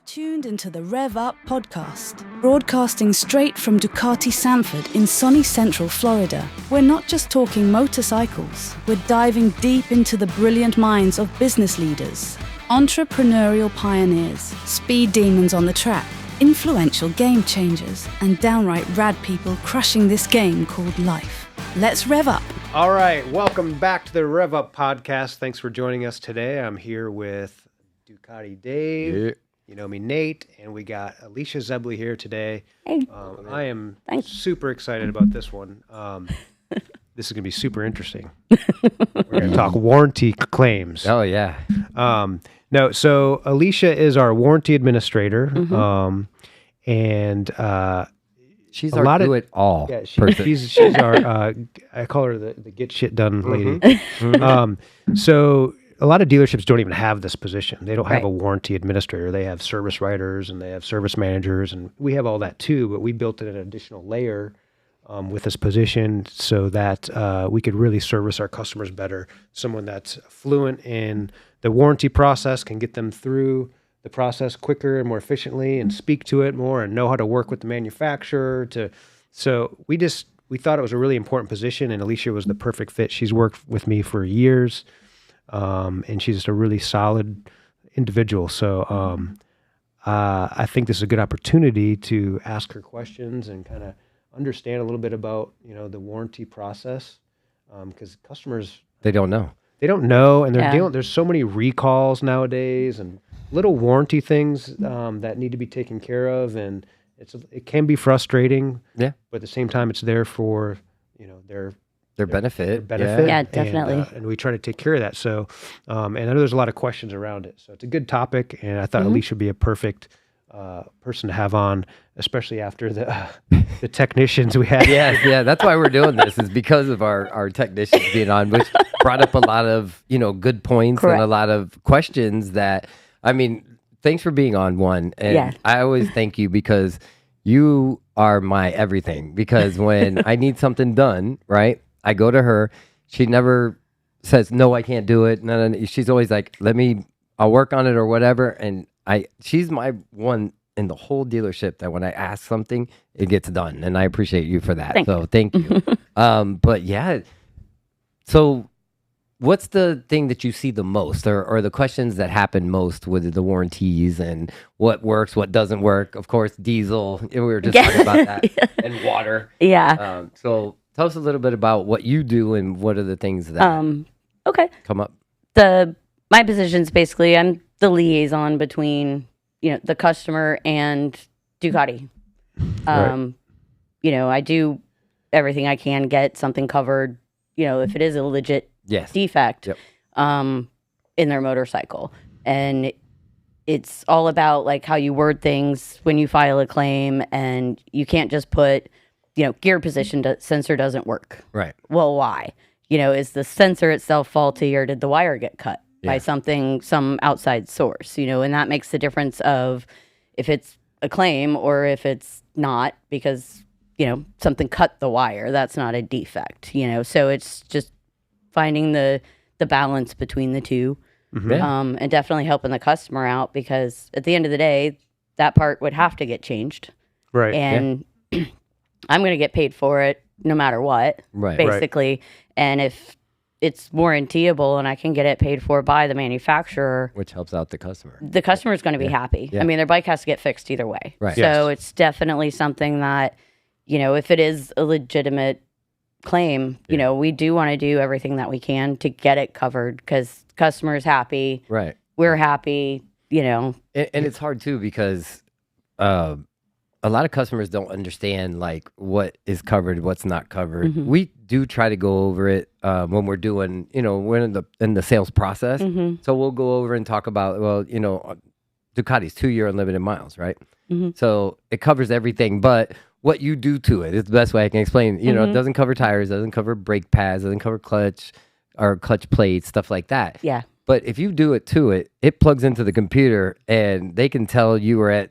You've tuned into the Rev Up podcast, broadcasting straight from Ducati Sanford in sunny central Florida. We're not just talking motorcycles, we're diving deep into the brilliant minds of business leaders, entrepreneurial pioneers, speed demons on the track, influential game changers, and downright rad people crushing this game called life. Let's rev up. All right, welcome back to the Rev Up podcast. Thanks for joining us today. I'm here with Ducati Dave. Yeah. You know me, Nate, and we got Alicia Zabele here today. Hey. I am super excited about this one. This is going to be super interesting. We're going to talk warranty claims. Oh, yeah. So Alicia is our warranty administrator, and she's our do-it-all person. She's our, I call her the get shit done lady. So a lot of dealerships don't even have this position. They don't have a warranty administrator. They have service writers and they have service managers, and we have all that too, but we built in an additional layer with this position so that we could really service our customers better. Someone that's fluent in the warranty process can get them through the process quicker and more efficiently and speak to it more and know how to work with the manufacturer. So we thought it was a really important position, and Alicia was the perfect fit. She's worked with me for years. And she's just a really solid individual. So I think this is a good opportunity to ask her questions and kind of understand a little bit about, the warranty process, because customers... They don't know. They don't know, and there's so many recalls nowadays and little warranty things that need to be taken care of, and it can be frustrating. Yeah. But at the same time, it's there for, their benefit. Yeah, definitely. And we try to take care of that. So, and I know there's a lot of questions around it. So it's a good topic, and I thought Alicia would be a perfect person to have on, especially after the technicians we had. Yeah. That's why we're doing this, is because of our technicians being on, which brought up a lot of, good points. Correct. And a lot of questions that, thanks for being on one. And I always thank you because you are my everything. Because when I need something done, right, I go to her. She never says, no, I can't do it. No. She's always like, I'll work on it or whatever. And she's my one in the whole dealership that when I ask something, it gets done. And I appreciate you for that. Thank you. But yeah, so what's the thing that you see the most, or the questions that happen most with the warranties, and what works, what doesn't work? Of course, diesel. We were just talking about that, and water. Yeah. So tell us a little bit about what you do and what are the things that come up. My position is basically I'm the liaison between the customer and Ducati. I do everything I can, get something covered. If it is a legit defect in their motorcycle, and it's all about like how you word things when you file a claim, and you can't just put gear position sensor doesn't work. Right. Well, why? Is the sensor itself faulty, or did the wire get cut by some outside source? And that makes the difference of if it's a claim or if it's not, because something cut the wire. That's not a defect. So it's just finding the balance between the two, and definitely helping the customer out, because at the end of the day, that part would have to get changed. Right. And I'm going to get paid for it no matter what, basically. Right. And if it's warrantyable and I can get it paid for by the manufacturer, which helps out the customer is going to be happy. Yeah. Their bike has to get fixed either way. Right. So it's definitely something that, if it is a legitimate claim, we do want to do everything that we can to get it covered, because customer's happy. Right. We're happy, And it's hard too, because a lot of customers don't understand like what is covered, what's not covered. We do try to go over it when we're doing, we're in the sales process. So we'll go over and talk about, Ducati's 2-year unlimited miles, right? So it covers everything, but what you do to it is the best way I can explain. It doesn't cover tires, doesn't cover brake pads, doesn't cover clutch or clutch plates, stuff like that. Yeah. But if you do it to it, it plugs into the computer, and they can tell you were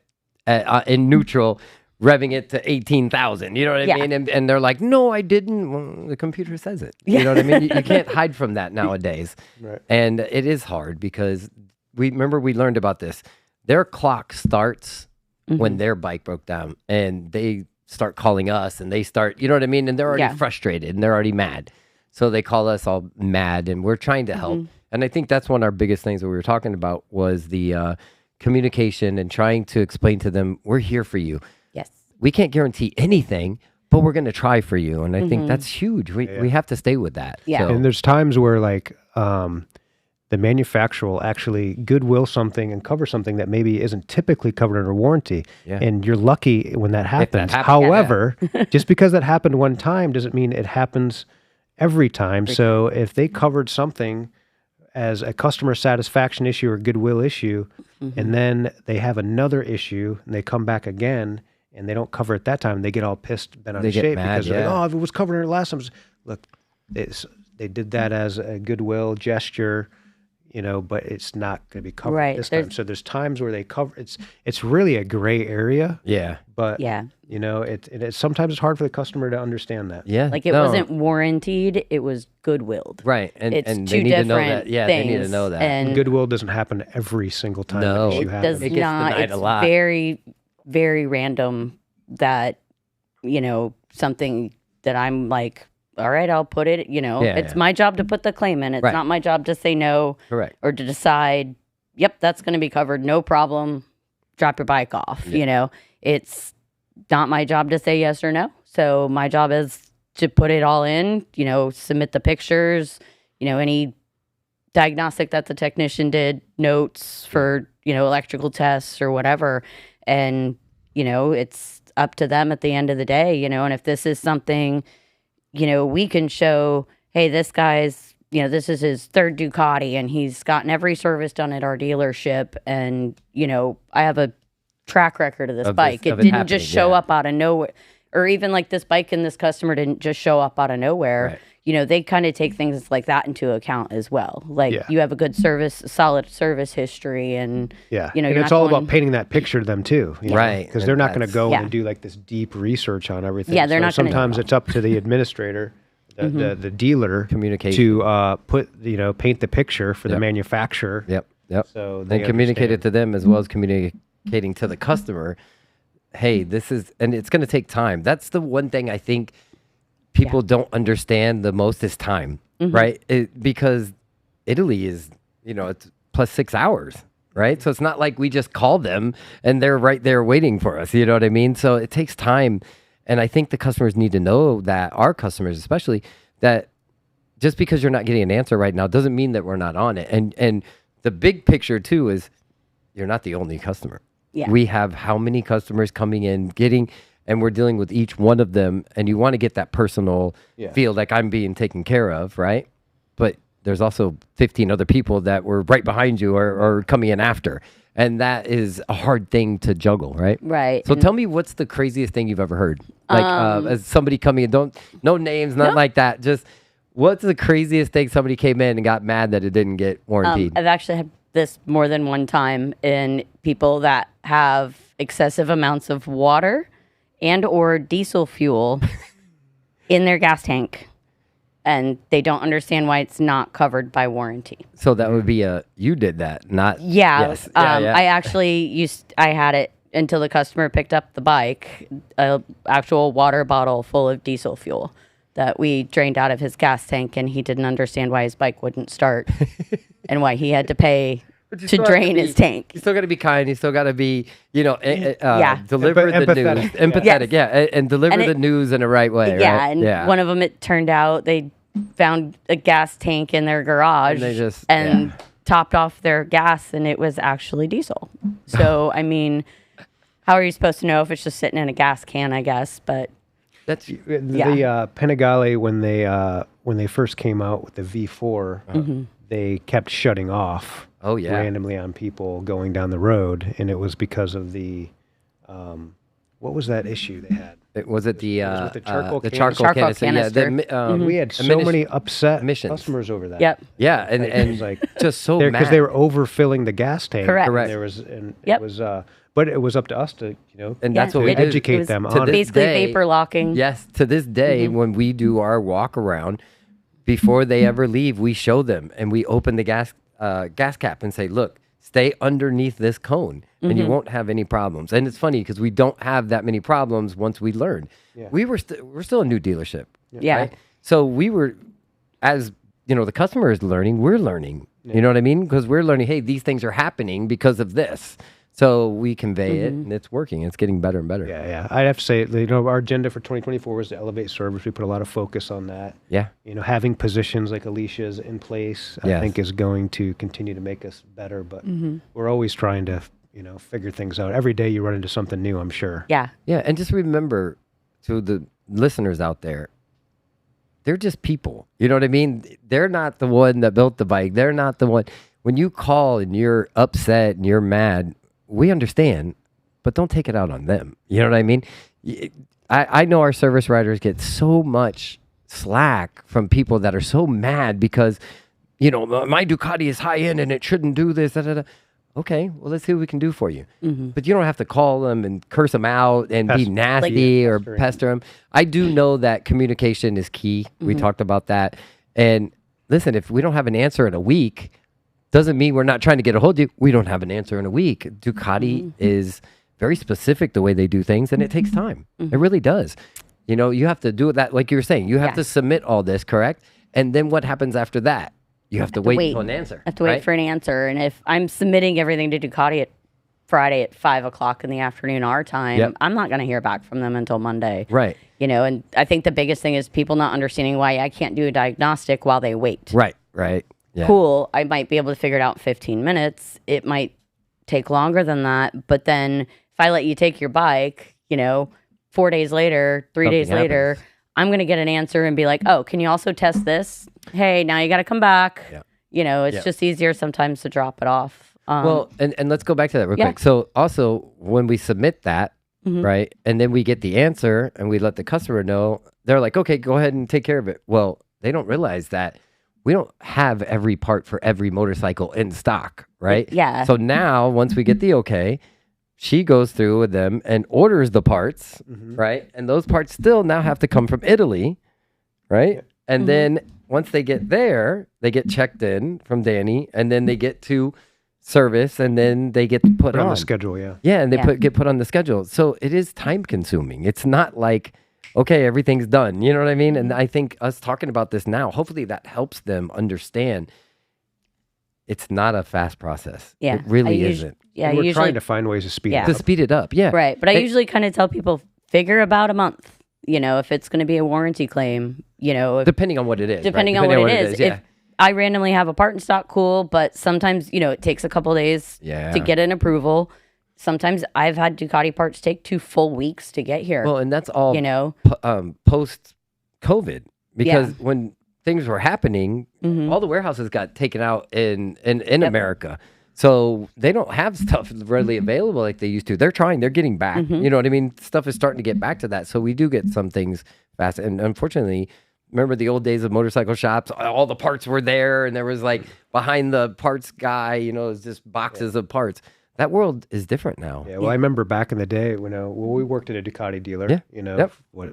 in neutral, revving it to 18,000. You know what I mean? And they're like, no, I didn't. Well, the computer says it. You know what I mean? You can't hide from that nowadays. Right. And it is hard, because we learned about this. their clock starts when their bike broke down, and they start calling us, and they start, you know what I mean? And they're already frustrated, and they're already mad. So they call us all mad, and we're trying to help. And I think that's one of our biggest things that we were talking about was the communication and trying to explain to them, we're here for you. Yes. We can't guarantee anything, but we're going to try for you. And I think that's huge. We have to stay with that. Yeah. And there's times where like the manufacturer will actually goodwill something and cover something that maybe isn't typically covered under warranty. Yeah. And you're lucky when that happens. However, just because that happened one time doesn't mean it happens every time. So if they covered something as a customer satisfaction issue or goodwill issue, and then they have another issue and they come back again and they don't cover it that time, they get all pissed, bent out of shape because they're like, oh, if it was covered in it last time. Look, they did that as a goodwill gesture, you know, but it's not going to be covered this time. So there's times where they cover, it's really a gray area. Yeah. But, you know, sometimes it's hard for the customer to understand that. Yeah. Like it wasn't warranted, it was goodwilled. Right. And they need to know that. Yeah, they need to know that. And goodwill doesn't happen every single time an issue happens. It does not. It's very, very random that, you know, something that I'm like, all right, I'll put it, you know, it's my job to put the claim in. It's not my job to say no or to decide, yep, that's going to be covered. No problem. Drop your bike off. You know, it's not my job to say yes or no. So my job is to put it all in, you know, submit the pictures, you know, any diagnostic that the technician did, notes for, you know, electrical tests or whatever. And, you know, it's up to them at the end of the day, you know, and if this is something, you know, we can show, hey, this guy's, you know, this is his third Ducati and he's gotten every service done at our dealership. And, you know, I have a track record of this bike. It didn't just show up out of nowhere. Or even like this bike and this customer didn't just show up out of nowhere. Right. You know, they kind of take things like that into account as well. Like you have a good solid service history and, you know, and it's all about painting that picture to them too. Right. Because they're not going to go and do like this deep research on everything. Yeah, they're not going to. Sometimes it's up to the administrator, the dealer communication to paint the picture for the manufacturer. Yep. So they communicate it to them as well as communicating to the customer. Hey, this is, and it's going to take time. That's the one thing I think people don't understand the most is time, right? Because Italy is, you know, it's plus 6 hours, right? So it's not like we just call them and they're right there waiting for us. You know what I mean? So it takes time. And I think the customers need to know that, our customers especially, that just because you're not getting an answer right now doesn't mean that we're not on it. And the big picture too is you're not the only customer. Yeah. We have how many customers coming in, and we're dealing with each one of them, and you want to get that personal feel like I'm being taken care of, right? But there's also 15 other people that were right behind you or coming in after, and that is a hard thing to juggle, right? Right. So tell me, what's the craziest thing you've ever heard? Like as somebody coming in, no names, not like that, just what's the craziest thing somebody came in and got mad that it didn't get warranted? I've actually had this more than one time in people that have excessive amounts of water and or diesel fuel in their gas tank, and they don't understand why it's not covered by warranty. So that would be you did that, not... Yes. I actually I had it until the customer picked up the bike, an actual water bottle full of diesel fuel that we drained out of his gas tank, and he didn't understand why his bike wouldn't start and why he had to pay to drain his tank. You still got to be kind. You still got to be, you know, deliver the news. Empathetic, and deliver the news in the right way, yeah, right? And one of them, it turned out they found a gas tank in their garage and topped off their gas, and it was actually diesel. So, I mean, how are you supposed to know if it's just sitting in a gas can, I guess, but... That's the Panigale, when they first came out with the V4, they kept shutting off randomly on people going down the road, and it was because of the what was that issue they had? Was it the charcoal canister? We had so many upset customers over that. Yep. Yeah, and it was like just so mad because they were overfilling the gas tank. Correct. There was, it was. But it was up to us to, and that's what we educate them on it. Basically vapor locking. Yes, to this day, when we do our walk around, before they ever leave, we show them and we open the gas cap and say, look, stay underneath this cone and you won't have any problems. And it's funny because we don't have that many problems once we learned. Yeah. We're still a new dealership. Yeah. Right? So we were, as the customer is learning, we're learning. Yeah. You know what I mean? Because we're learning, hey, these things are happening because of this. So we convey it, and it's working. It's getting better and better. Yeah. I'd have to say, our agenda for 2024 was to elevate service. We put a lot of focus on that. Yeah. Having positions like Alicia's in place, I think is going to continue to make us better. But we're always trying to, figure things out. Every day you run into something new, I'm sure. Yeah. Yeah. And just remember, to the listeners out there, they're just people. You know what I mean? They're not the one that built the bike. They're not the one. When you call and you're upset and you're mad, we understand, but don't take it out on them. You know what I mean? I know our service writers get so much slack from people that are so mad because, my Ducati is high end and it shouldn't do this. Da, da, da. Okay, well, let's see what we can do for you. But you don't have to call them and curse them out and be nasty or pester them. I do know that communication is key. We talked about that. And listen, if we don't have an answer in a week, doesn't mean we're not trying to get a hold of you. We don't have an answer in a week. Ducati is very specific the way they do things, and it takes time. It really does. You have to do that, like you were saying. You have to submit all this, correct? And then what happens after that? You have to wait until an answer. I have to wait for an answer. And if I'm submitting everything to Ducati at Friday at 5 o'clock in the afternoon our time, I'm not going to hear back from them until Monday. Right. And I think the biggest thing is people not understanding why I can't do a diagnostic while they wait. Right. Yeah. Cool. I might be able to figure it out in 15 minutes. It might take longer than that. But then if I let you take your bike, 4 days later, 3 days later, I'm going to get an answer and be like, oh, can you also test this? Hey, now you got to come back. Yeah. It's just easier sometimes to drop it off. Well, and let's go back to that real quick. So also when we submit that, right, and then we get the answer and we let the customer know, they're like, okay, go ahead and take care of it. Well, they don't realize that we don't have every part for every motorcycle in stock, right? Yeah. So now, once we get the okay, she goes through with them and orders the parts, right? And those parts still now have to come from Italy, right? Yeah. And then once they get there, they get checked in from Danny, and then they get to service, and then they get put on the schedule, yeah. Yeah, and they get put on the schedule. So it is time consuming. It's not like, okay, everything's done. You know what I mean? And I think us talking about this now, hopefully that helps them understand it's not a fast process. Yeah. It really isn't. Yeah, we're trying to find ways to speed it up. To speed it up, yeah. Right. But I usually kind of tell people, figure about a month, if it's going to be a warranty claim, depending on what it is. Depending on what it is. Yeah. If I randomly have a part in stock, cool. But sometimes, it takes a couple days to get an approval. Sometimes I've had Ducati parts take 2 full weeks to get here. Well, and that's all, post-COVID. Because when things were happening, all the warehouses got taken out in America. So they don't have stuff readily available like they used to. They're getting back. You know what I mean? Stuff is starting to get back to that. So we do get some things fast. And unfortunately, remember the old days of motorcycle shops? All the parts were there, and there was like behind the parts guy, it was just boxes of parts. That world is different now. Yeah, well, I remember back in the day when we worked at a Ducati dealer,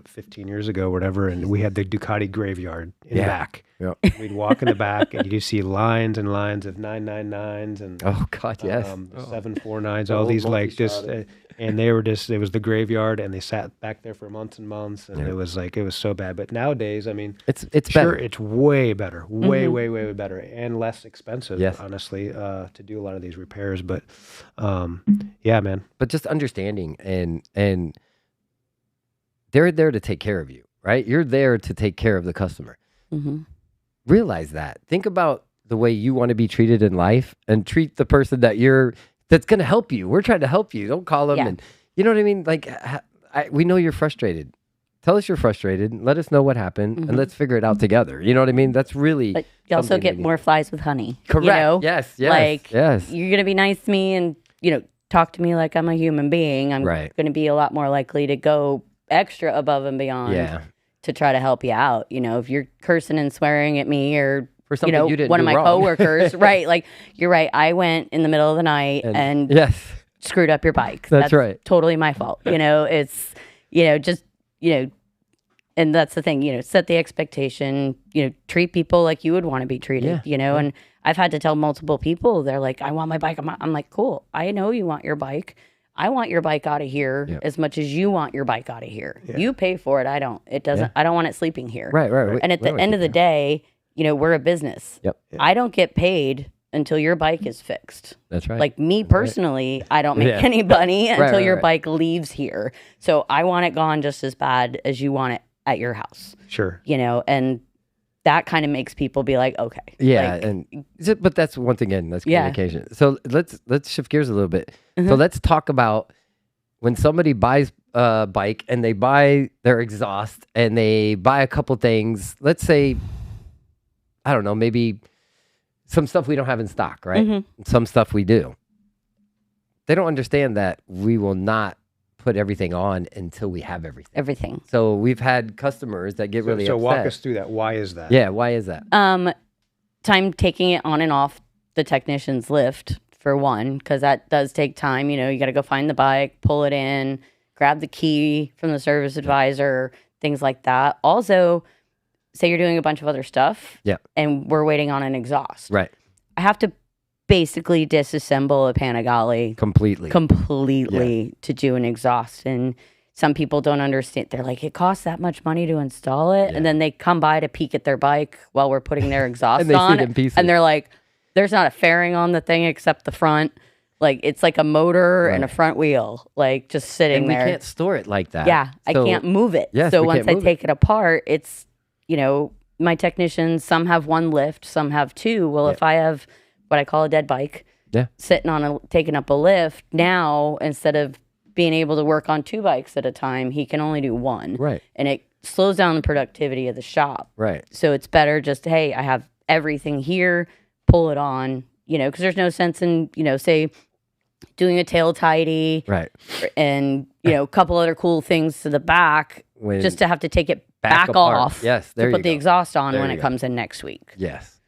15 years ago or whatever, and we had the Ducati graveyard in the back. Yep. We'd walk in the back, and you'd see lines and lines of 999s and 749s, all these like just, and they were just, it was the graveyard, and they sat back there for months and months, and it was so bad. But nowadays, I mean, it's sure, better. It's way better, way better, and less expensive, honestly, to do a lot of these repairs. But yeah, man. But just understanding and they're there to take care of you, right? You're there to take care of the customer. Realize that. Think about the way you want to be treated in life and treat the person that's going to help you. We're trying to help you. Don't call them. And you know what I mean? Like, we know you're frustrated. Tell us you're frustrated. Let us know what happened, and let's figure it out together. You know what I mean? That's really. But you also get more flies with honey. Correct. Yes. You're going to be nice to me and, talk to me like I'm a human being. I'm going to be a lot more likely to go extra above and beyond to try to help you out. If you're cursing and swearing at me or, for something you didn't one of my wrong. coworkers, right? Like, you're right. I went in the middle of the night and screwed up your bike. That's right. Totally my fault. It's, just, and that's the thing, set the expectation, treat people like you would want to be treated, and I've had to tell multiple people, they're like, I want my bike. I'm like, cool. I know you want your bike. I want your bike out of here as much as you want your bike out of here. Yeah. You pay for it. I don't. It doesn't. I don't want it sleeping here. Right. And at the end of the day, we're a business. Yep. Yeah. I don't get paid until your bike is fixed. That's right. Like me personally, I don't make any money until your bike leaves here. So I want it gone just as bad as you want it at your house. Sure. And that kind of makes people be like, okay. Yeah, but that's once again, that's communication. Yeah. So let's shift gears a little bit. So let's talk about when somebody buys a bike and they buy their exhaust and they buy a couple things. Let's say, I don't know, maybe some stuff we don't have in stock, right? Some stuff we do. They don't understand that we will not put everything on until we have everything. So we've had customers that get really upset. So walk us through that. Why is that? Yeah, why is that? Time taking it on and off the technician's lift, for one, because that does take time. You got to go find the bike, pull it in, grab the key from the service advisor, things like that. Also, say you're doing a bunch of other stuff and we're waiting on an exhaust. Right. I have to basically disassemble a Panigale completely to do an exhaust. And some people don't understand. They're like, it costs that much money to install it. And then they come by to peek at their bike while we're putting their exhaust and on. See it in pieces. And they're like, there's not a fairing on the thing except the front. Like, it's like a motor and a front wheel, like just sitting there. We can't store it like that. Yeah, I can't move it. Yes, so once I take it apart, it's, my technicians, some have one lift, some have two. Well, if I have what I call a dead bike sitting on taking up a lift, now instead of being able to work on two bikes at a time, he can only do one. Right. And it slows down the productivity of the shop. Right. So it's better just, hey, I have everything here, pull it on, because there's no sense in, say, doing a tail tidy. Right. And, a couple other cool things to the back just to have to take it back off. Yes, there to you put the go. exhaust on when it comes in next week. Yes.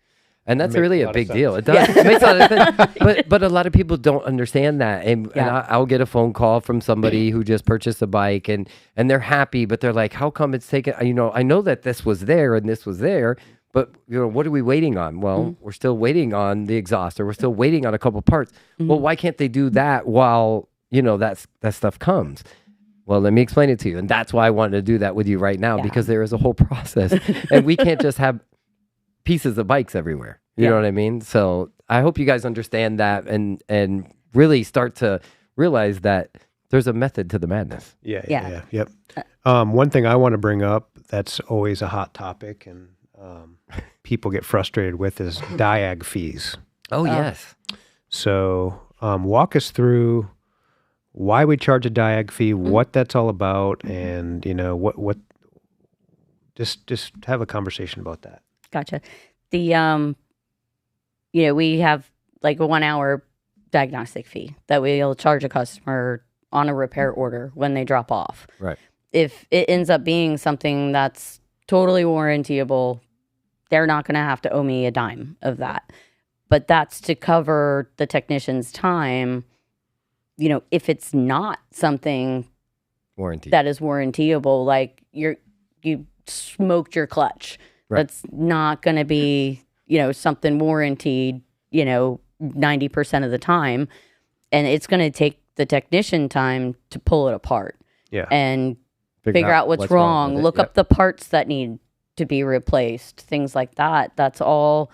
And that's really a big deal. It does. It makes a lot of sense. But a lot of people don't understand that. And I'll get a phone call from somebody who just purchased a bike and they're happy, but they're like, how come it's taken? I know that this was there and this was there, but what are we waiting on? Well, we're still waiting on the exhaust, or we're still waiting on a couple parts. Well, why can't they do that while, that stuff comes? Well, let me explain it to you. And that's why I wanted to do that with you right now, because there is a whole process and we can't just have pieces of bikes everywhere. You know what I mean? So I hope you guys understand that and really start to realize that there's a method to the madness. Yep. One thing I want to bring up that's always a hot topic and people get frustrated with is diag fees. Oh, yes. So walk us through why we charge a diag fee, what that's all about, and what just have a conversation about that. Gotcha. The we have like a 1 hour diagnostic fee that we'll charge a customer on a repair order when they drop off. Right. If it ends up being something that's totally warrantyable, they're not going to have to owe me a dime of that. But that's to cover the technician's time. If it's not something that is warrantyable, like you smoked your clutch. Right. That's not going to be, something warranted, 90% of the time. And it's going to take the technician time to pull it apart. Yeah. And figure out what's wrong. Look up the parts that need to be replaced, things like that. That's all,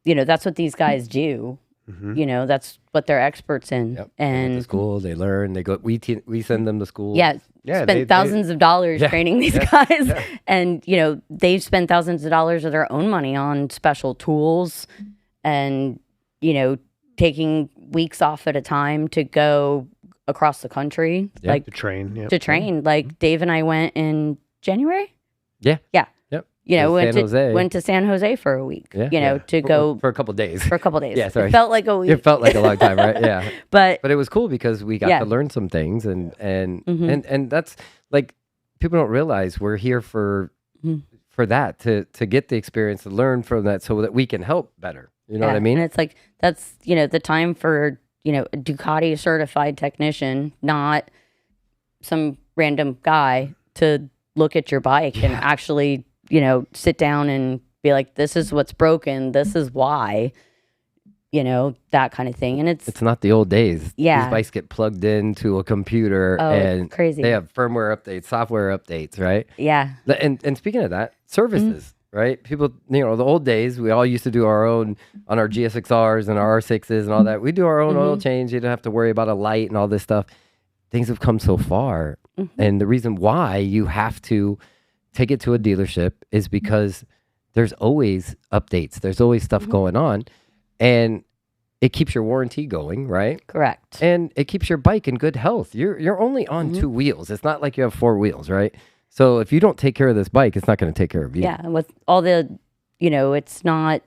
that's what these guys do. Mm-hmm. That's what they're experts in. Yep. And they go to school, they learn, they go, we send them to school. Yeah. Spent thousands of dollars training these guys. Yeah. And, they've spent thousands of dollars of their own money on special tools and, taking weeks off at a time to go across the country. To train. Yep. To train. Like Dave and I went in January. Yeah. Yeah. Yep. Went to San Jose for a week, to go for a couple of days. Yeah, sorry. It felt like a week. It felt like a long time, right? Yeah. but it was cool because we got to learn some things and that's like people don't realize we're here for that to get the experience, to learn from that so that we can help better. You know what I mean? And it's like that's the time for a Ducati certified technician, not some random guy, to look at your bike and actually sit down and be like, this is what's broken, this is why, that kind of thing. And it's not the old days. Yeah. These bikes get plugged into a computer and crazy. They have firmware updates, software updates, right? Yeah. And speaking of that, services, right? People, the old days, we all used to do our own on our GSXRs and our R6s and all that. We do our own oil change. You don't have to worry about a light and all this stuff. Things have come so far. And the reason why you have to take it to a dealership is because there's always updates. There's always stuff going on. And it keeps your warranty going, right? Correct. And it keeps your bike in good health. You're only on 2 wheels. It's not like you have 4 wheels, right? So if you don't take care of this bike, it's not going to take care of you. Yeah. And with all the, it's not,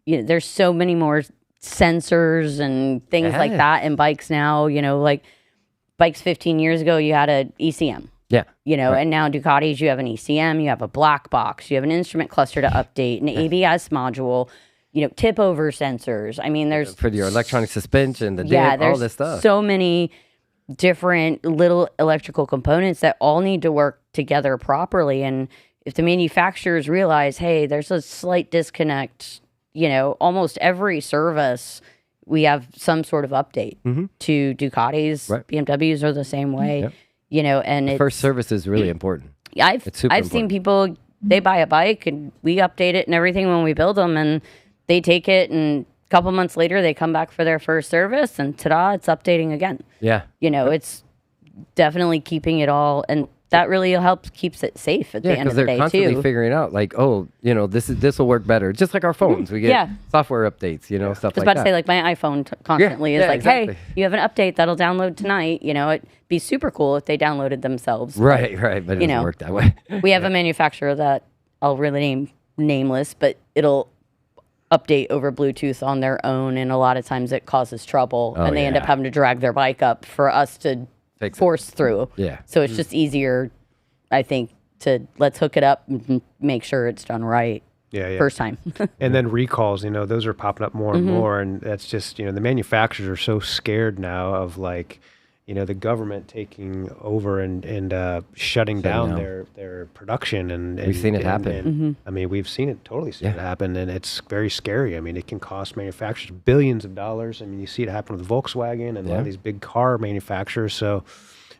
there's so many more sensors and things like that in bikes now, like bikes 15 years ago, you had an ECM. Yeah. And now Ducatis, you have an ECM, you have a black box, you have an instrument cluster to update, an ABS module, tip over sensors. I mean, there's for your electronic suspension, the all this stuff. So many different little electrical components that all need to work together properly. And if the manufacturers realize, hey, there's a slight disconnect, almost every service, we have some sort of update to Ducatis, BMWs are the same way, and the first service is really important. I've seen people, they buy a bike and we update it and everything when we build them, and they take it and a couple months later they come back for their first service and ta-da, it's updating again. Yeah. It's definitely keeping it all, and that really keeps it safe at the end of the day, too. Because they're constantly figuring out, like, this will work better. Just like our phones. We get software updates, stuff like that. I was about to say, like, my iPhone constantly is like, exactly. Hey, you have an update that'll download tonight. It'd be super cool if they downloaded themselves. Right, but it doesn't work that way. We have a manufacturer that I'll really name nameless, but it'll update over Bluetooth on their own, and a lot of times it causes trouble, and they end up having to drag their bike up for us to force through. Yeah. So it's just easier, I think, to let's hook it up and make sure it's done right. First time. And then recalls, those are popping up more and more, and that's just, the manufacturers are so scared now of like, the government taking over and shutting down their production, and we've seen it happen. I mean, we've seen it it happen, and it's very scary. I mean, it can cost manufacturers billions of dollars. I mean, you see it happen with Volkswagen and a lot of these big car manufacturers. So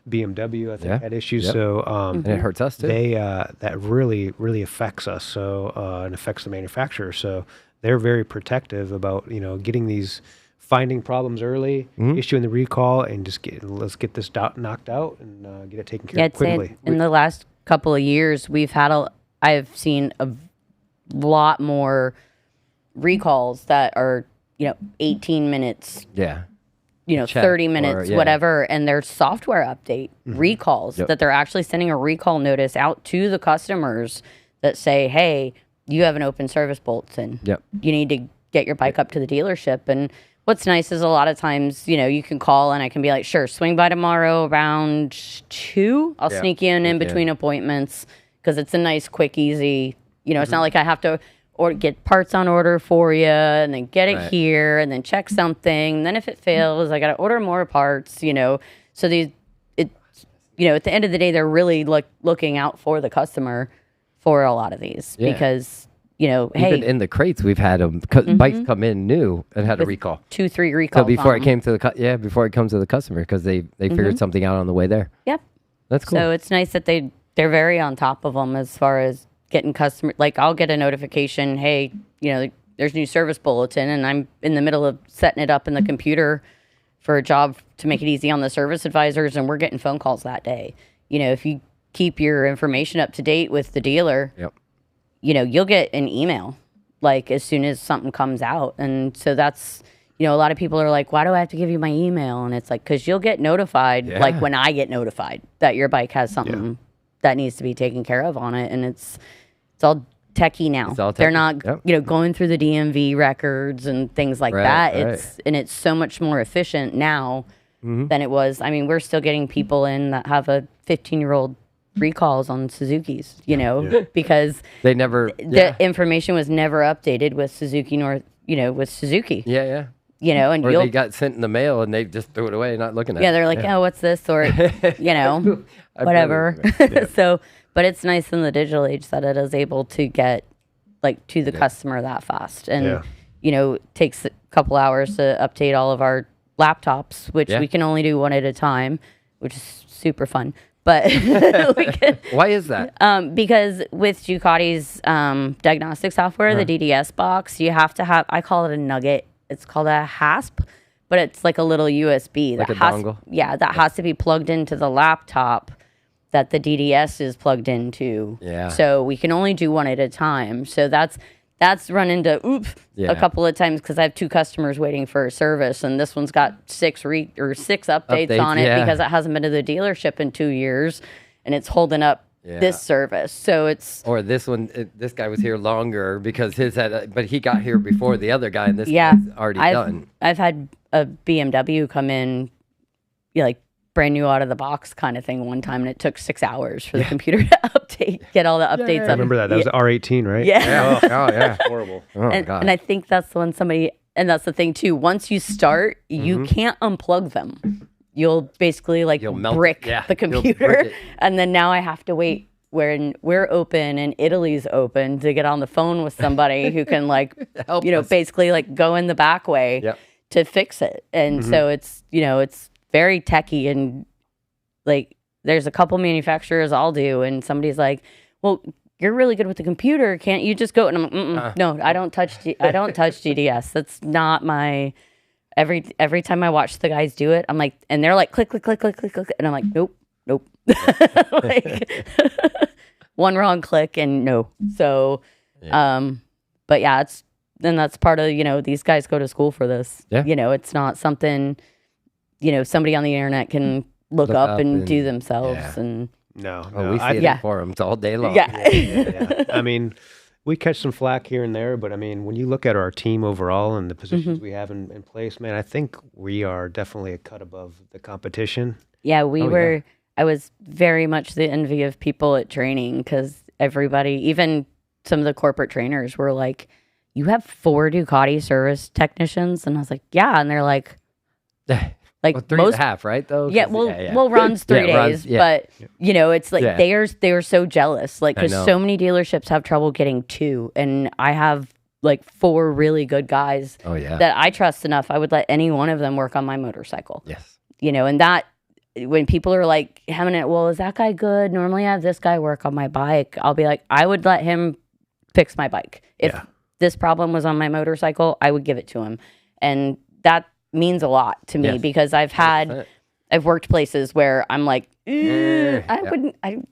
BMW, I think, had issues. So and it hurts us too. That really affects us. So and affects the manufacturer. So they're very protective about getting these. Finding problems early, issuing the recall, and just let's get this knocked out and get it taken care of quickly. In the last couple of years, I've seen a lot more recalls that are 18 minutes. Yeah. 30 minutes, whatever, and there's software update recalls that they're actually sending a recall notice out to the customers that say, hey, you have an open service bulletin. Yep. You need to get your bike up to the dealership. And what's nice is a lot of times, you can call and I can be like, sure, swing by tomorrow around 2. I'll sneak you in between appointments, because it's a nice, quick, easy, it's not like I have to get parts on order for you and then get it here and then check something. And then if it fails, I got to order more parts, So at the end of the day, they're really looking out for the customer for a lot of these because, even in the crates, we've had them bikes come in new and had a recall, 2-3 recalls. So before it came to before it comes to the customer, because they figured something out on the way there. Yep, that's cool. So it's nice that they're very on top of them as far as getting customer. Like I'll get a notification, hey, there's a new service bulletin, and I'm in the middle of setting it up in the computer for a job to make it easy on the service advisors, and we're getting phone calls that day. If you keep your information up to date with the dealer. Yep. You'll get an email like as soon as something comes out. And so that's, a lot of people are like, why do I have to give you my email? And it's like, because you'll get notified, like when I get notified that your bike has something that needs to be taken care of on it. And it's all techie now. They're not, going through the DMV records and things like that. It's so much more efficient now than it was. I mean, we're still getting people in that have a 15-year-old recalls on Suzuki's, because they never the information was never updated with Suzuki with Suzuki. And or they got sent in the mail and they just threw it away, not looking at it. They're like, oh, what's this? Or whatever. So, but it's nice in the digital age that it is able to get like to the customer that fast. And takes a couple hours to update all of our laptops, which we can only do one at a time, which is super fun. But we can, why is that? Because with Ducati's diagnostic software, the DDS box, you have to have, I call it a nugget. It's called a hasp, but it's like a little USB. Like a dongle? Yeah, that has to be plugged into the laptop that the DDS is plugged into. Yeah. So we can only do one at a time. So that's run into a couple of times because I have 2 customers waiting for a service, and this one's got 6 updates on it because it hasn't been to the dealership in 2 years, and it's holding up this service. So it's this one. This guy was here longer because his had, but he got here before the other guy, and this guy's already done. I've had a BMW come in, like brand new out of the box kind of thing one time, and it took 6 hours for the computer to get all the updates up. I remember that. That was the R18, right? Yeah. Oh yeah. Horrible. Oh and, God. and I think that's the one and that's the thing too. Once you start, you can't unplug them. You'll basically brick the computer. And then now I have to wait when we're open and Italy's open to get on the phone with somebody who can help us. basically go in the back way to fix it. And so it's, it's very techy, and there's a couple manufacturers I'll do, and somebody's like, well, you're really good with the computer. Can't you just go? And I'm like, no, I don't touch GDS. That's not my, every time I watch the guys do it, I'm like, and they're like, click, click, click, click, click, click. And I'm like, nope. One wrong click and no. So, but yeah, that's part of, these guys go to school for this. Yeah. It's not something, somebody on the internet can look up and do themselves. And no, we see it in forums all day long. Yeah. I mean, we catch some flack here and there, but I mean, when you look at our team overall and the positions we have in place, man, I think we are definitely a cut above the competition. Yeah, I was very much the envy of people at training, because everybody, even some of the corporate trainers, were like, you have 4 Ducati service technicians? And I was like, yeah. And they're like, well, 3.5, right? Though. Yeah. Well, Ron's 3 days, but it's like they are so jealous. Because so many dealerships have trouble getting 2, and I have 4 really good guys. Oh yeah. That I trust enough. I would let any one of them work on my motorcycle. Yes. And that, when people are like, well, is that guy good? Normally I have this guy work on my bike. I'll be like, I would let him fix my bike. If this problem was on my motorcycle, I would give it to him. And that means a lot to me, because I've worked places where I'm like, I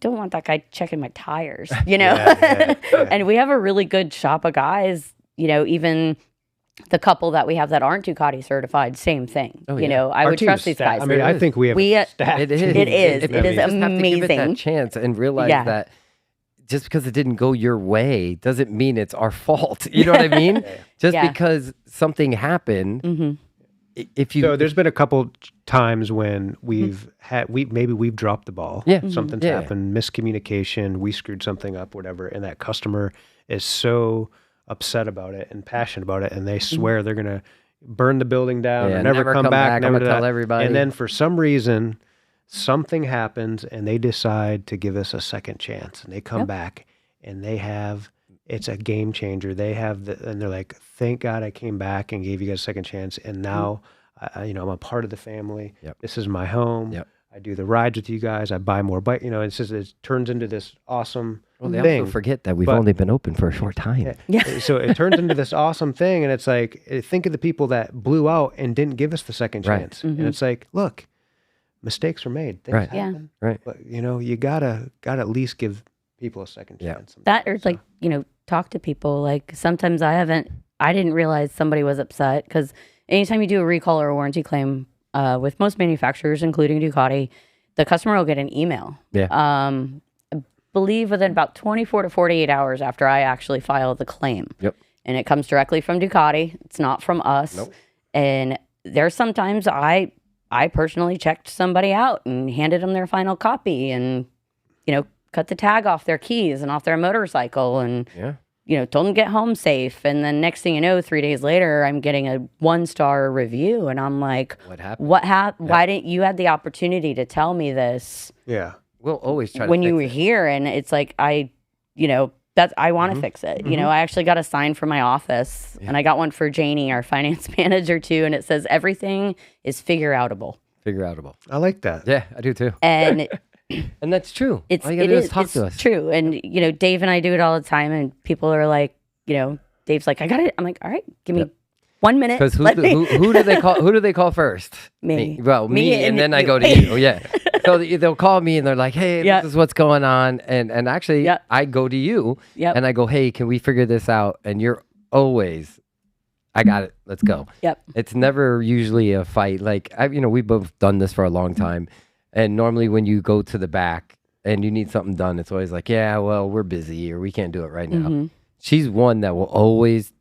don't want that guy checking my tires, And we have a really good shop of guys, even the couple that we have that aren't Ducati certified, same thing. Oh, yeah. I would trust these guys. I mean, I think we have staff. It is amazing. Have to give it that chance and realize that just because it didn't go your way doesn't mean it's our fault. You know what I mean? Just because something happened. So there's been a couple times when we've dropped the ball. Yeah. Something's happened, miscommunication, we screwed something up, whatever, and that customer is so upset about it and passionate about it, and they swear they're going to burn the building down or never come back, never tell everybody. And then for some reason, something happens and they decide to give us a second chance, and they come back and it's a game changer. And they're like, thank God I came back and gave you guys a second chance. And now, I'm a part of the family. Yep. This is my home. Yep. I do the rides with you guys. I buy more bike. It turns into this awesome they thing. Also forget that we've only been open for a short time. Yeah. So it turns into this awesome thing. And it's like, think of the people that blew out and didn't give us the second chance. And it's like, look, mistakes were made. Things happen. Right. But, you gotta at least give people a second chance. That, or talk to people. Sometimes I didn't realize somebody was upset, because anytime you do a recall or a warranty claim, with most manufacturers, including Ducati, the customer will get an email. Yeah. I believe within about 24 to 48 hours after I actually file the claim. Yep. And it comes directly from Ducati. It's not from us. Nope. And there's sometimes I personally checked somebody out and handed them their final copy, and, cut the tag off their keys and off their motorcycle, and told them to get home safe. And then next thing you know, 3 days later, I'm getting a 1-star review, and I'm like, what happened? Why didn't you had the opportunity to tell me this? Yeah. We'll always try when to you were fix it. here. And it's like, I want to fix it. You know, I actually got a sign for my office, and I got one for Janie, our finance manager, too. And it says everything is figure-outable. Figure-outable. I like that. Yeah, I do too. And and that's true. All you gotta do is talk to us. It's true. And, you know, Dave and I do it all the time, and people are like, you know, Dave's like, I got it. I'm like, all right, give me 1 minute. Because who do they call? Who do they call first? Me. Well, me, and then I go to you. Yeah. So they'll call me and they're like, hey, this is what's going on. And actually, I go to you and I go, hey, can we figure this out? And you're always, I got it. Let's go. Yep. It's never usually a fight. Like, we've both done this for a long time. And normally when you go to the back and you need something done, it's always like, yeah, well, we're busy or we can't do it right now. She's one that will always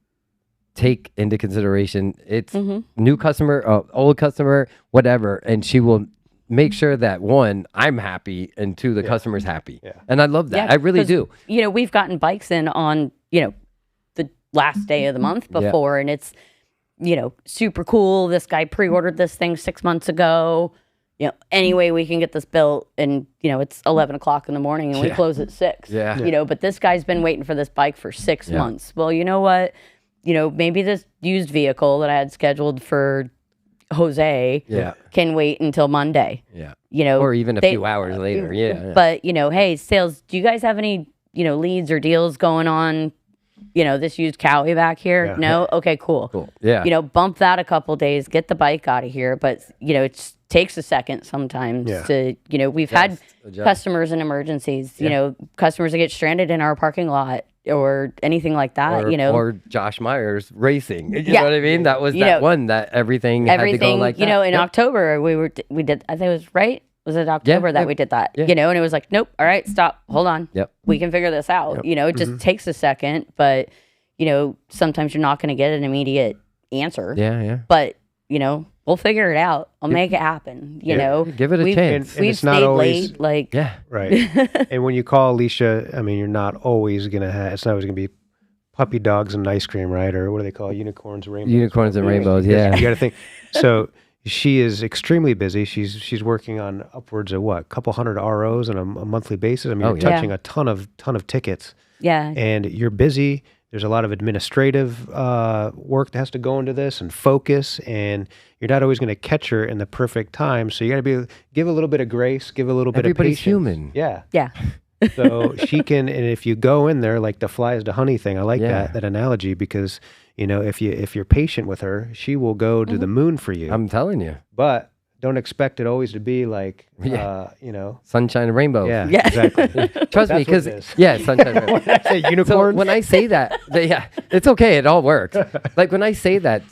take into consideration it's new customer, old customer, whatever. And she will make sure that one, I'm happy, and two, the customer's happy. Yeah. And I love that. I really do. You know, we've gotten bikes in on, you know, the last day of the month before, and it's, you know, super cool. This guy pre-ordered this thing 6 months ago. You know, any way we can get this built, and, you know, it's 11 o'clock in the morning and we close at 6. Yeah. You know, but this guy's been waiting for this bike for 6 months. Well, you know what? You know, maybe this used vehicle that I had scheduled for Jose can wait until Monday. Yeah. You know, or even a few hours later. Yeah. But, you know, hey, sales, do you guys have any, you know, leads or deals going on? You know, this used Cowie back here? Yeah. No? Okay, cool. Yeah. You know, bump that a couple days, get the bike out of here. But, you know, it takes a second sometimes to, you know, we've had customers in emergencies, you know, customers that get stranded in our parking lot or anything like that, you know. Or Josh Myers racing. You know what I mean? That was that one that everything had to go like that. You know, in October, we did, I think it was right. Was it October that we did that? Yeah. You know, and it was like, nope, all right, stop, hold on. Yep. We can figure this out. Yep. You know, it just takes a second, but, you know, sometimes you're not going to get an immediate answer. Yeah, yeah. But, you know, we'll figure it out. I'll make it happen. You know, give it a chance. We've stayed always, late. Like, right. And when you call Alicia, I mean, you're not always going to have, it's not always going to be puppy dogs and ice cream, right? Or what do they call it? Unicorns and rainbows. Unicorns and rainbows, yeah. You got to think. So, she is extremely busy. She's working on upwards of a couple hundred ROs on a monthly basis. I mean, you're touching a ton of tickets. Yeah. And you're busy. There's a lot of administrative work that has to go into this and focus, and you're not always going to catch her in the perfect time. So you got to give a little bit of grace, give a little bit of patience. Everybody's human. Yeah. So she can, and if you go in there like the flies to honey thing, I like that analogy, because, you know, if you're patient with her, she will go to the moon for you. I'm telling you. But don't expect it always to be like, you know, sunshine and rainbows. Yeah, exactly. Trust me, because sunshine and rainbows. When I say unicorns, so when I say that, it's okay. It all works. Like when I say that,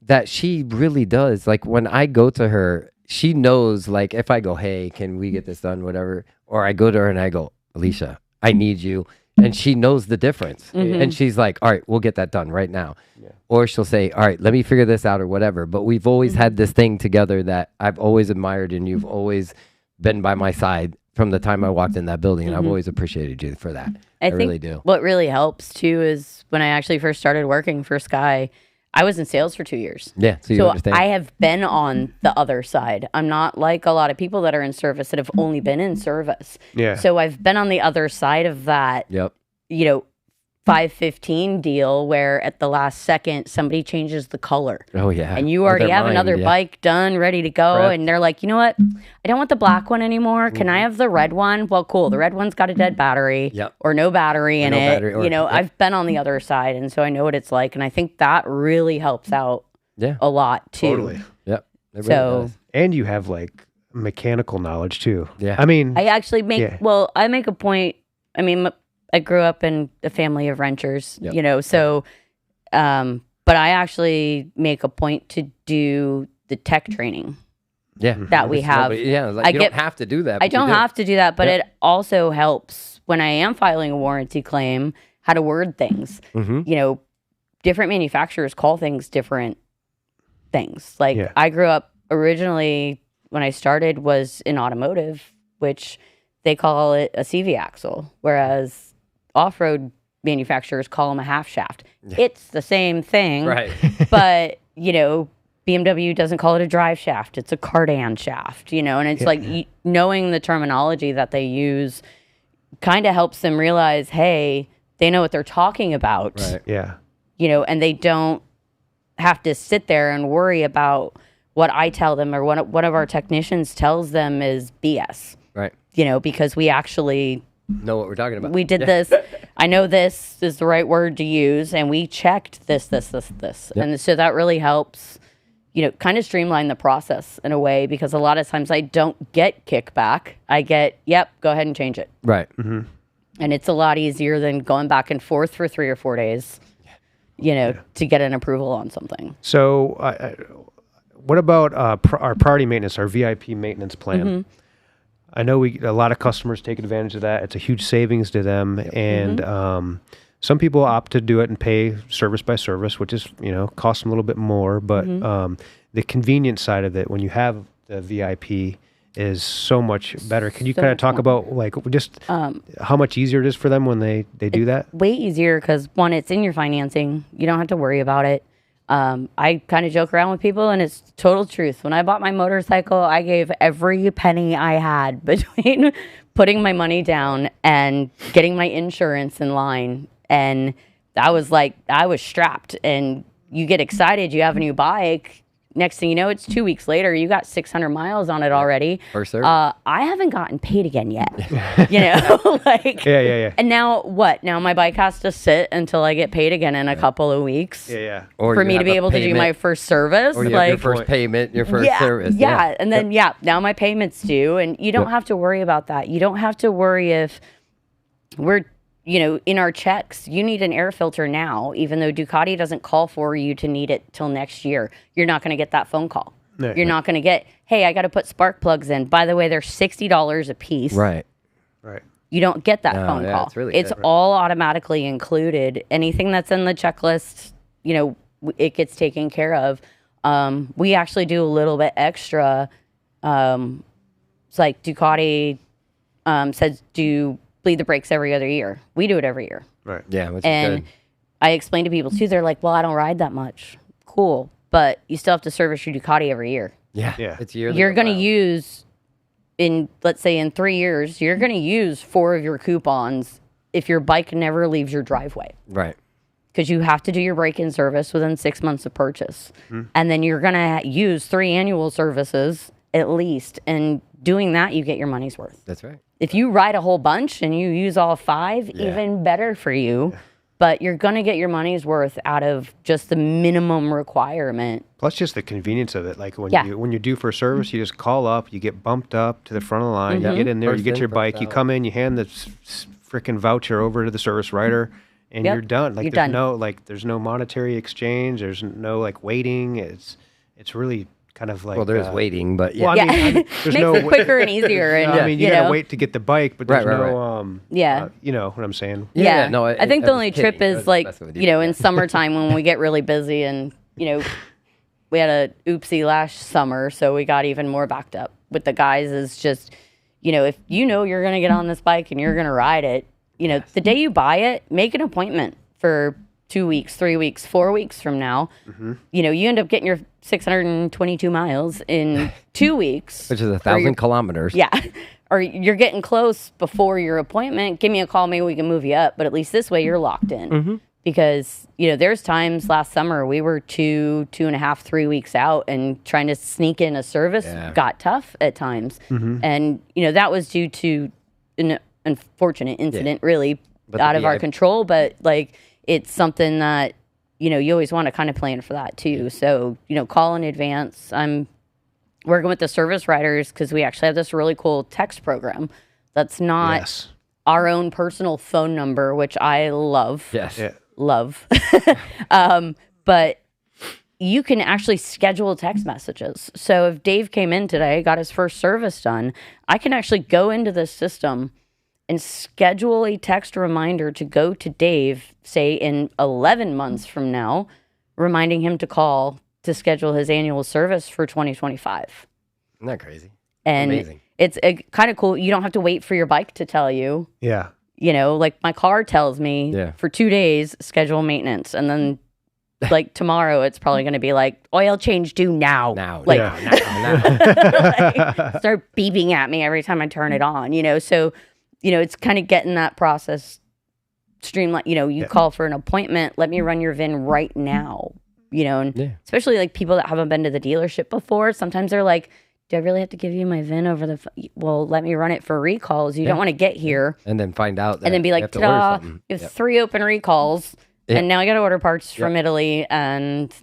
that she really does. Like when I go to her, she knows. Like if I go, hey, can we get this done? Whatever. Or I go to her and I go, Alicia, I need you. And she knows the difference. And she's like, all right, we'll get that done right now. Yeah. Or she'll say, all right, let me figure this out or whatever. But we've always had this thing together that I've always admired, and you've always been by my side from the time I walked in that building. And I've always appreciated you for that. I really do. What really helps too is when I actually first started working for Sky, I was in sales for 2 years. Yeah, so you understand. I have been on the other side. I'm not like a lot of people that are in service that have only been in service. Yeah. So I've been on the other side of that, you know, 515 deal where at the last second somebody changes the color. Oh, yeah. And you already have another bike done, ready to go. Correct. And they're like, you know what? I don't want the black one anymore. Can I have the red one? Well, cool. The red one's got a dead battery or no battery in it. You know, I've been on the other side, and so I know what it's like. And I think that really helps out a lot too. Totally. Yep. It really does. And you have like mechanical knowledge too. Yeah. I mean, I actually I make a point. I mean, I grew up in a family of ranchers, you know, so, but I actually make a point to do the tech training that we have. Like you don't have to do that. I don't have to do that, but it also helps when I am filing a warranty claim, how to word things. You know, different manufacturers call things different things. Like I grew up originally, when I started, was in automotive, which they call it a CV axle, whereas off-road manufacturers call them a half shaft. It's the same thing, right? But, you know, BMW doesn't call it a drive shaft. It's a cardan shaft, you know, and it's like knowing the terminology that they use kind of helps them realize, hey, they know what they're talking about. Right. Yeah. And they don't have to sit there and worry about what I tell them or what one of our technicians tells them is BS. Right. Because we actually know what we're talking about. We did this. I know this is the right word to use, and we checked this. Yep. And so that really helps, kind of streamline the process in a way, because a lot of times I don't get kickback. I get, yep, go ahead and change it. Right. Mm-hmm. And it's a lot easier than going back and forth for 3 or 4 days, to get an approval on something. So what about our priority maintenance, our VIP maintenance plan? Mm-hmm. I know a lot of customers take advantage of that. It's a huge savings to them. Yep. And some people opt to do it and pay service by service, which is, costs them a little bit more. But the convenience side of it, when you have the VIP, is so much better. Can you kind of talk about just how much easier it is for them when they do that? Way easier because, one, it's in your financing. You don't have to worry about it. I kind of joke around with people, and it's total truth. When I bought my motorcycle, I gave every penny I had between putting my money down and getting my insurance in line. And I was strapped. And you get excited, you have a new bike. Next thing you know, it's 2 weeks later, you got 600 miles on it already. First service. I haven't gotten paid again yet. Yeah. And now what? Now my bike has to sit until I get paid again in a couple of weeks. Yeah. Or for me to be able to do my first service. Or you have your first payment, your first service. Yeah. And then, now my payment's due. And you don't have to worry about that. You don't have to worry if we're, in our checks, you need an air filter now, even though Ducati doesn't call for you to need it till next year. You're not going to get that phone call. No, You're not going to get, hey, I got to put spark plugs in. By the way, they're $60 a piece. Right. You don't get that phone call. It's all automatically included. Anything that's in the checklist, it gets taken care of. We actually do a little bit extra. It's like Ducati says bleed the brakes every other year. We do it every year. Right. Yeah. Which and is good. I explain to people too, they're like, well, I don't ride that much. Cool. But you still have to service your Ducati every year. Yeah. It's yearly. You're going to use, let's say in 3 years, you're going to use 4 of your coupons if your bike never leaves your driveway. Right. Because you have to do your break-in service within 6 months of purchase. Mm-hmm. And then you're going to use 3 annual services at least. And doing that, you get your money's worth. That's right. If you ride a whole bunch and you use all 5, even better for you. Yeah. But you're going to get your money's worth out of just the minimum requirement. Plus just the convenience of it. Like when you're due for a service, you just call up, you get bumped up to the front of the line, you get in there, you get your bike, you come in, you hand the freaking voucher over to the service writer, and you're done. Like there's no monetary exchange, there's no waiting. It's really kind of like there's waiting, but well, I mean, there's makes it quicker and easier. And I mean, you gotta wait to get the bike, but there's you know what I'm saying? Yeah. No, I think the only trip is in summertime when we get really busy, and we had a oopsie last summer, so we got even more backed up with the guys. Is just if you're gonna get on this bike and you're gonna ride it, the day you buy it, make an appointment for 2 weeks, 3 weeks, 4 weeks from now. Mm-hmm. You end up getting your 622 miles in 2 weeks. Which is 1,000 kilometers. Yeah. Or you're getting close before your appointment. Give me a call. Maybe we can move you up. But at least this way you're locked in. Mm-hmm. Because, there's times last summer we were 2.5, 3 weeks out, and trying to sneak in a service got tough at times. Mm-hmm. And, that was due to an unfortunate incident, really, out of our control. But, it's something that, you always want to kind of plan for that too. So, call in advance. I'm working with the service writers because we actually have this really cool text program that's not our own personal phone number, which I love. Yes. Yeah. Love. But you can actually schedule text messages. So if Dave came in today, got his first service done, I can actually go into this system and schedule a text reminder to go to Dave, say in 11 months from now, reminding him to call to schedule his annual service for 2025. Isn't that crazy? And amazing. It's kind of cool. You don't have to wait for your bike to tell you. Yeah. My car tells me for 2 days, schedule maintenance. And then tomorrow, it's probably going to be oil change due now. Now. Start beeping at me every time I turn it on, So... it's kind of getting that process streamline, you call for an appointment, let me run your VIN right now, and especially like people that haven't been to the dealership before, sometimes they're like, do I really have to give you my VIN over the phone? Well, let me run it for recalls. You don't want to get here and then find out that and then be like, ta-da, you have 3 open recalls and now I got to order parts from Italy and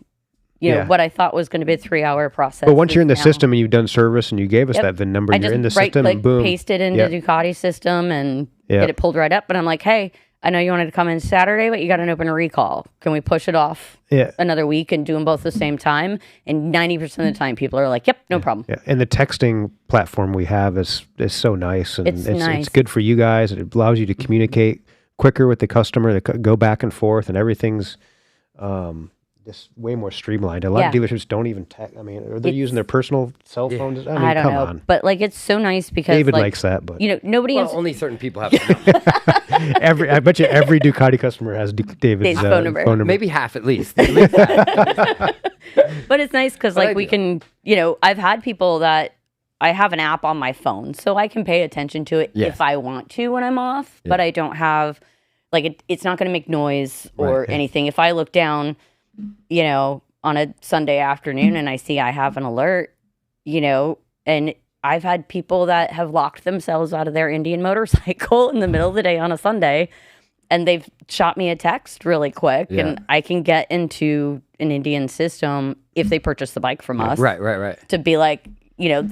what I thought was going to be a 3-hour process. But once you're in the system and you've done service and you gave us that VIN number, you're in the system and boom. Paste it into the Ducati system and get it pulled right up. But I'm like, hey, I know you wanted to come in Saturday, but you got an open recall. Can we push it off another week and do them both at the same time? And 90% of the time, people are like, yep, no problem. Yeah. And the texting platform we have is so nice. And it's good for you guys. It allows you to communicate quicker with the customer, to go back and forth, and everything's just way more streamlined. A lot of dealerships don't even text. I mean, are they using their personal cell phones? I mean, I don't know. On. But like, it's so nice because David likes that, but nobody. Well, only certain people have. I bet you every Ducati customer has David's phone number. Maybe half at least. But it's nice because like we can, I've had people that I have an app on my phone, so I can pay attention to it if I want to when I'm off. But I don't have it's not going to make noise or anything. If I look down, on a Sunday afternoon and I see I have an alert, and I've had people that have locked themselves out of their Indian motorcycle in the middle of the day on a Sunday, and they've shot me a text really quick, and I can get into an Indian system if they purchase the bike from us. Right. To be like,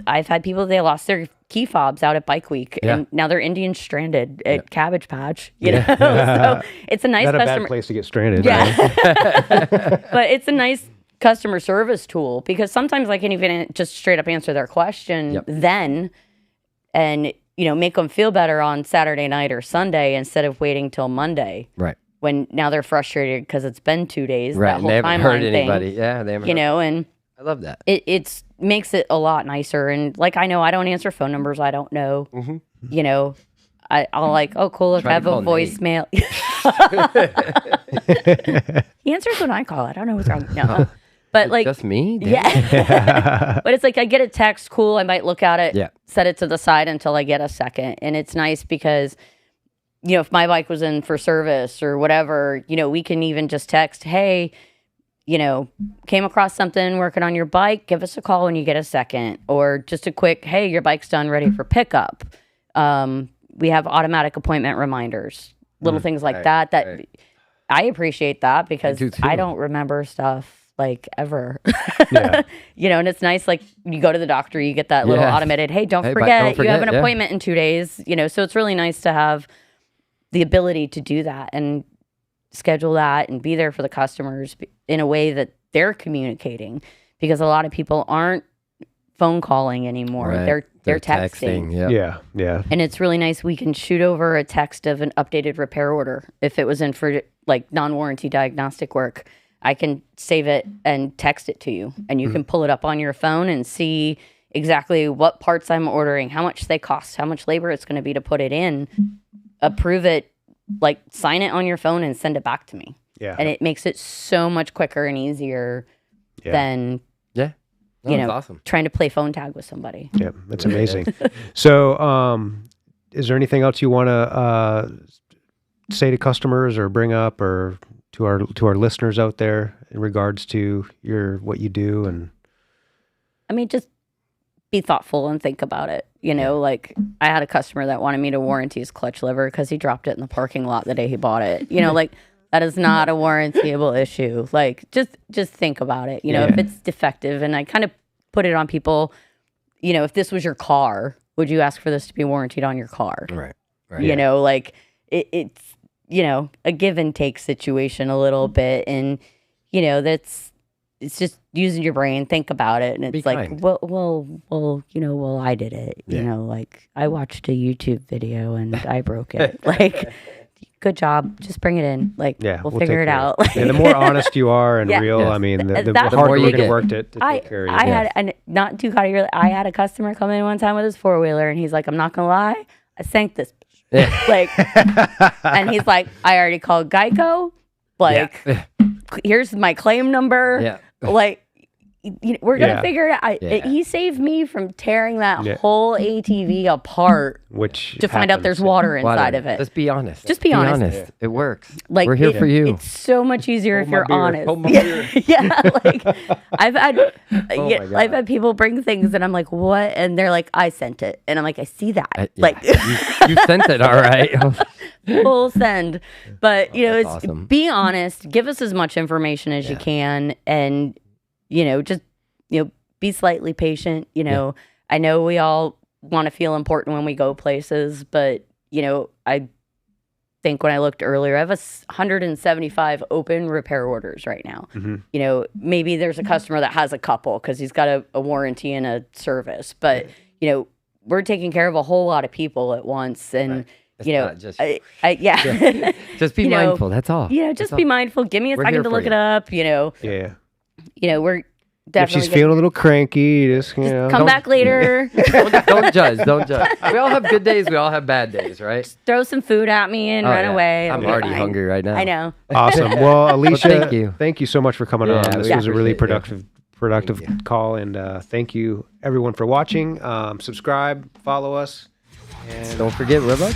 I've had people, they lost their key fobs out at Bike Week, and now they're Indian stranded at Cabbage Patch. So it's a nice not customer. A bad place to get stranded. Yeah, but it's a nice customer service tool because sometimes I can even just straight up answer their question then, and make them feel better on Saturday night or Sunday instead of waiting till Monday. Right. When now they're frustrated because it's been 2 days. Right. That whole they haven't heard anybody. Thing, yeah. They haven't. And I love that. It's makes it a lot nicer. And like, I know I don't answer phone numbers I don't know. I'll like, oh, cool, if I have a voicemail. He answers when I call. I don't know what's wrong. No. But like, just me? Damn. Yeah. But it's like, I get a text, cool, I might look at it, set it to the side until I get a second. And it's nice because, if my bike was in for service or whatever, we can even just text, hey, came across something working on your bike, give us a call when you get a second. Or just a quick, hey, your bike's done, ready for pickup. We have automatic appointment reminders, little things like that. I appreciate that because I don't remember stuff like ever. And it's nice, like you go to the doctor, you get that little automated, hey, don't forget you have an appointment in 2 days. So it's really nice to have the ability to do that and schedule that and be there for the customers in a way that they're communicating, because a lot of people aren't phone calling anymore. They're texting. Yeah. And it's really nice. We can shoot over a text of an updated repair order. If it was in for like non-warranty diagnostic work, I can save it and text it to you, and you can pull it up on your phone and see exactly what parts I'm ordering, how much they cost, how much labor it's going to be to put it in, approve it, like sign it on your phone and send it back to me. Yeah. And it makes it so much quicker and easier than awesome. Trying to play phone tag with somebody. Yeah, that's amazing. So, is there anything else you want to say to customers or bring up or to our listeners out there in regards to what you do? And I mean, just be thoughtful and think about it. Like I had a customer that wanted me to warranty his clutch lever because he dropped it in the parking lot the day he bought it. Like that is not a warrantyable issue. Like just think about it. If it's defective, and I kind of put it on people, if this was your car, would you ask for this to be warranted on your car? Right. Like it's, a give and take situation a little bit. And, it's just using your brain, think about it. And it's like, well, I did it. Like I watched a YouTube video and I broke it. Like, good job. Just bring it in. Like, we'll figure it out. The more honest you are and real, I mean, the harder you're going to work to take care of you. I had, and not Ducati, really, I had a customer come in one time with his 4-wheeler, and he's like, I'm not going to lie, I sank this. Like, and he's like, I already called Geico. Like, here's my claim number. Yeah. Like, we're gonna figure it out. He saved me from tearing that whole ATV apart, to find out there's water inside of it. Just be honest. Just be honest. It works. Like, we're here for you. It's so much easier if you're honest. Like I've had people bring things and I'm like, what? And they're like, I sent it, and I'm like, I see that. Like you sent it, all right. Full send. But it's awesome. Be honest. Give us as much information as you can, and just, be slightly patient. I know we all want to feel important when we go places, but, I think when I looked earlier, I have 175 open repair orders right now. Mm-hmm. Maybe there's a customer that has a couple because he's got a warranty and a service, but, we're taking care of a whole lot of people at once. And, just be mindful. That's all. Just be mindful. Give me a second to look it up. We're definitely. If she's feeling a little cranky, just come back later. Don't judge. We all have good days. We all have bad days, right? Just throw some food at me and run away. I'm already hungry right now. I know. Awesome. Well, Alicia, thank you so much for coming on. This was a really productive call, and thank you everyone for watching. Subscribe, follow us, and don't forget, Rev Up.